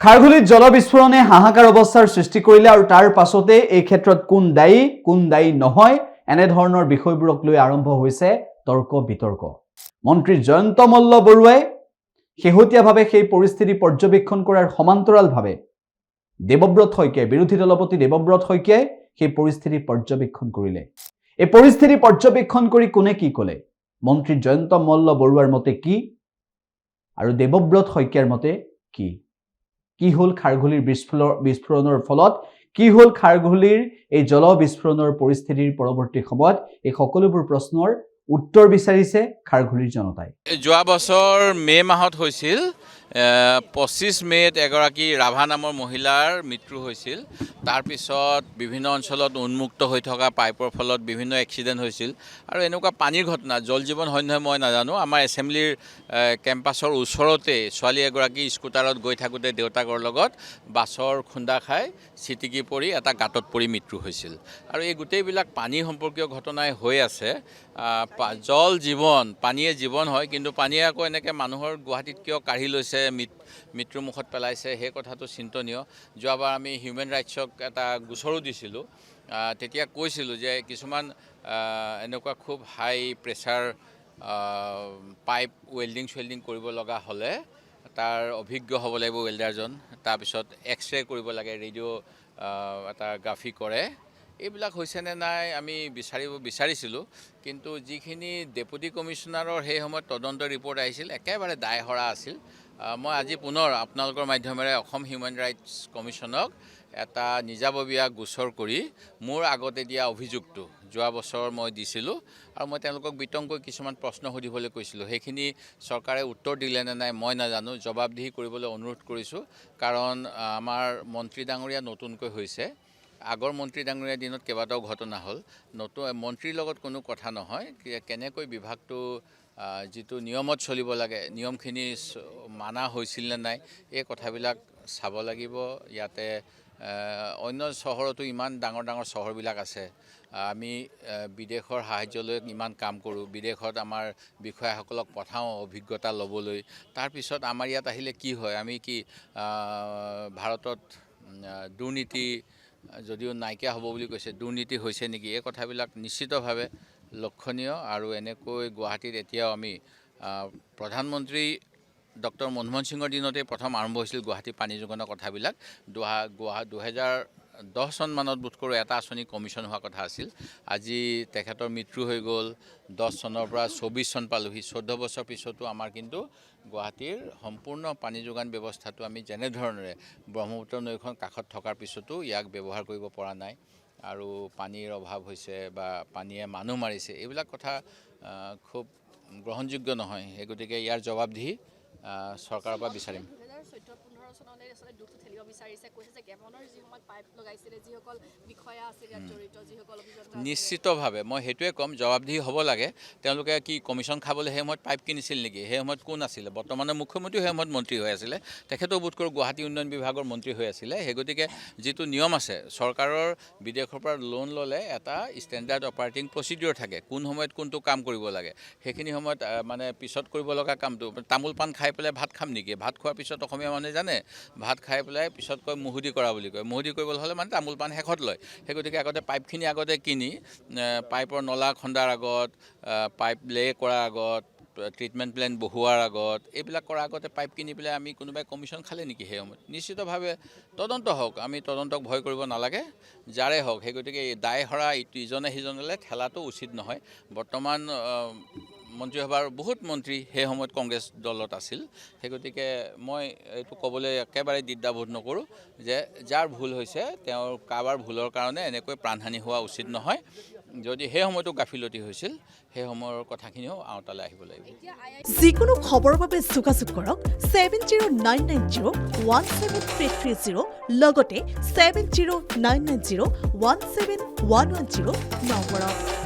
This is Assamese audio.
খাৰঘুলিত জলবিস্ফোৰণে হাহাকাৰ অৱস্থাৰ সৃষ্টি কৰিলে আৰু তাৰ পাছতে এই ক্ষেত্ৰত কোন দায়ী নহয় এনেধৰণৰ বিষয়বোৰক লৈ আৰম্ভ হৈছে তৰ্ক বিতৰ্ক। মন্ত্ৰী জয়ন্ত মল্ল বৰুৱাই শেহতীয়াভাৱে সেই পৰিস্থিতি পৰ্যবেক্ষণ কৰাৰ সমান্তৰালভাৱে দেৱব্ৰত শইকীয়াই বিৰোধী দলপতি দেৱব্ৰত শইকীয়াই সেই পৰিস্থিতি পৰ্যবেক্ষণ কৰিলে। এই পৰিস্থিতি পৰ্যবেক্ষণ কৰি কোনে কি ক'লে, মন্ত্ৰী জয়ন্ত মল্ল বৰুৱাৰ মতে কি আৰু দেৱব্ৰত শইকীয়াৰ মতে কি? কি হল খাৰঘুলিৰ বিস্ফোৰণৰ ফলত কি হল খাৰঘুলিৰ এই জল বিস্ফোৰণৰ পৰিস্থিতিৰ পৰৱৰ্তী সময়ত এই সকলোবোৰ প্ৰশ্নৰ উত্তৰ বিচাৰিছে খাৰঘুলিৰ জনতাই। যোৱা বছৰ মে মাহত হৈছিল 25 মেত এগৰাকী ৰাভা নামৰ মহিলাৰ মৃত্যু হৈছিল। তাৰ পিছত বিভিন্ন অঞ্চলত উন্মুক্ত হৈ থকা পাইপৰ ফলত বিভিন্ন এক্সিডেণ্ট হৈছিল আৰু এনেকুৱা পানীৰ ঘটনা জল জীৱন হয় নহয় মই নাজানো। আমাৰ এছেম্বলিৰ কেম্পাছৰ ওচৰতে ছোৱালী এগৰাকী স্কুটাৰত গৈ থাকোঁতে দেউতাকৰ লগত বাছৰ খুন্দা খাই ছিটিকি পৰি এটা গাঁতত পৰি মৃত্যু হৈছিল। আৰু এই গোটেইবিলাক পানী সম্পৰ্কীয় ঘটনাই হৈ আছে। জল জীৱন, পানীয়ে জীৱন হয়, কিন্তু পানীয়ে আকৌ এনেকৈ মানুহৰ গুৱাহাটীত কিয় কাঢ়ি লৈছে, মৃত্যুমুখত পেলাইছে, সেই কথাটো চিন্তনীয়। যোৱাবাৰ আমি হিউমেন ৰাইটছক এটা গোচৰো দিছিলোঁ। তেতিয়া কৈছিলোঁ যে কিছুমান এনেকুৱা খুব হাই প্ৰেছাৰ পাইপ ৱেল্ডিং কৰিব লগা হ'লে তাৰ অভিজ্ঞ হ'ব লাগিব ৱেল্ডাৰজন, তাৰপিছত এক্সৰে কৰিব লাগে, ৰেডিঅ' এটা গ্ৰাফি কৰে। এইবিলাক হৈছেনে নাই আমি বিচাৰিছিলোঁ, কিন্তু যিখিনি ডেপুটি কমিশ্যনাৰৰ সেই সময়ত তদন্ত ৰিপৰ্ট আহিছিল একেবাৰে দায়হৰা আছিল। মই আজি পুনৰ আপোনালোকৰ মাধ্যমেৰে অসম হিউমেন ৰাইটছ কমিশ্যনক এটা নিজাববীয়া গোচৰ কৰি মোৰ আগতে দিয়া অভিযোগটো যোৱা বছৰ মই দিছিলোঁ আৰু মই তেওঁলোকক বিতংকৈ কিছুমান প্ৰশ্ন সুধিবলৈ কৈছিলোঁ। সেইখিনি চৰকাৰে উত্তৰ দিলে নে নাই মই নাজানো, জবাবদিহি কৰিবলৈ অনুৰোধ কৰিছোঁ। কাৰণ আমাৰ মন্ত্ৰী ডাঙৰীয়া নতুনকৈ হৈছে, আগৰ মন্ত্ৰী ডাঙৰীয়াৰ দিনত কেইবাটাও ঘটনা হ'ল। নতুন মন্ত্ৰীৰ লগত কোনো কথা নহয়, কেনেকৈ বিভাগটো যিটো নিয়মত চলিব লাগে নিয়মখিনি মানা হৈছিল নে নাই এই কথাবিলাক চাব লাগিব। ইয়াতে অন্য চহৰতো ইমান ডাঙৰ চহৰবিলাক আছে, আমি বিদেশৰ সাহায্য লৈ ইমান কাম কৰোঁ, বিদেশত আমাৰ বিষয়াসকলক পঠাওঁ অভিজ্ঞতা ল'বলৈ। তাৰপিছত আমাৰ ইয়াত আহিলে কি হয়, আমি কি ভাৰতত দুৰ্নীতি যদিও নাইকিয়া হ'ব বুলি কৈছে, দুৰ্নীতি হৈছে নেকি, এই কথাবিলাক নিশ্চিতভাৱে লক্ষণীয়। আৰু এনেকৈ গুৱাহাটীত এতিয়াও আমি প্ৰধানমন্ত্ৰী ডক্টৰ মনমোহন সিঙৰ দিনতে প্ৰথম আৰম্ভ হৈছিল গুৱাহাটী পানী যোগানৰ কথাবিলাক। 2010 চনমানত বোধ কৰোঁ এটা আঁচনি কমিশ্যন হোৱা কথা আছিল। আজি তেখেতৰ মৃত্যু হৈ গ'ল, 10 চনৰ পৰা 24 চন পালোহি। 14 বছৰ পিছতো আমাৰ কিন্তু গুৱাহাটীৰ সম্পূৰ্ণ পানী যোগান ব্যৱস্থাটো আমি যেনেধৰণেৰে ব্ৰহ্মপুত্ৰ নৈখন কাষত থকাৰ পিছতো ইয়াক ব্যৱহাৰ কৰিব পৰা নাই আৰু পানীৰ অভাৱ হৈছে বা পানীয়ে মানুহ মাৰিছে, এইবিলাক কথা খুব গ্ৰহণযোগ্য নহয়। সেই গতিকে ইয়াৰ জবাবদিহি চৰকাৰৰ পৰা বিচাৰিম। নিশ্চিতভাৱে মই সেইটোৱে ক'ম, জবাবদিহি হ'ব লাগে। তেওঁলোকে কি কমিশ্যন খাবলৈ সেই সময়ত পাইপ কিনিছিল নেকি? সেই সময়ত কোন আছিলে? বৰ্তমানৰ মুখ্যমন্ত্ৰী সেই সময়ত মন্ত্ৰী হৈ আছিলে, তেখেতেও বোধ কৰোঁ গুৱাহাটী উন্নয়ন বিভাগৰ মন্ত্ৰী হৈ আছিলে। সেই গতিকে যিটো নিয়ম আছে, চৰকাৰৰ বিদেশৰ পৰা লোন ল'লে এটা ষ্টেণ্ডাৰ্ড অপাৰেটিং প্ৰচিডিঅ'ৰ থাকে, কোন সময়ত কোনটো কাম কৰিব লাগে। সেইখিনি সময়ত মানে পিছত কৰিব লগা কামটো, তামোল পাণ খাই পেলাই ভাত খাম নেকি? ভাত খোৱাৰ পিছত অসমীয়া মানুহে জানে ভাত খাই পেলাই পিছত কয় মুহুদি কৰা বুলি কয়। মুহুদি কৰিবলৈ হ'লে মানে তামোল পাণ শেষত লয়। সেই গতিকে আগতে পাইপখিনি আগতে কিনি পাইপৰ নলা খন্দাৰ আগত, পাইপ লে কৰাৰ আগত, ট্ৰিটমেণ্ট প্লেন বহুৱাৰ আগত, এইবিলাক কৰাৰ আগতে পাইপ কিনি পেলাই আমি কোনোবাই কমিশ্যন খালে নেকি? সেই সময়ত নিশ্চিতভাৱে তদন্ত হওক, আমি তদন্তক ভয় কৰিব নালাগে, যাৰে হওক। সেই গতিকে দায়হৰা ইজনে সিজনলৈ ঠেলাটো উচিত নহয়। বৰ্তমান মন্ত্ৰীসভাৰ বহুত মন্ত্ৰী সেই সময়ত কংগ্ৰেছ দলত আছিল। সেই গতিকে মই এইটো ক'বলৈ একেবাৰে দ্বিধাবোধ নকৰোঁ যে যাৰ ভুল হৈছে তেওঁৰ কাৰোবাৰ ভুলৰ কাৰণে এনেকৈ প্ৰাণহানি হোৱা উচিত নহয়। যদি সেই সময়তো গাফিলতি হৈছিল, সেই সময়ৰ কথাখিনিও আওতালৈ আহিব লাগিব। যিকোনো খবৰৰ বাবে যোগাযোগ কৰক 7099017330 লগতে 7099017110 নম্বৰত।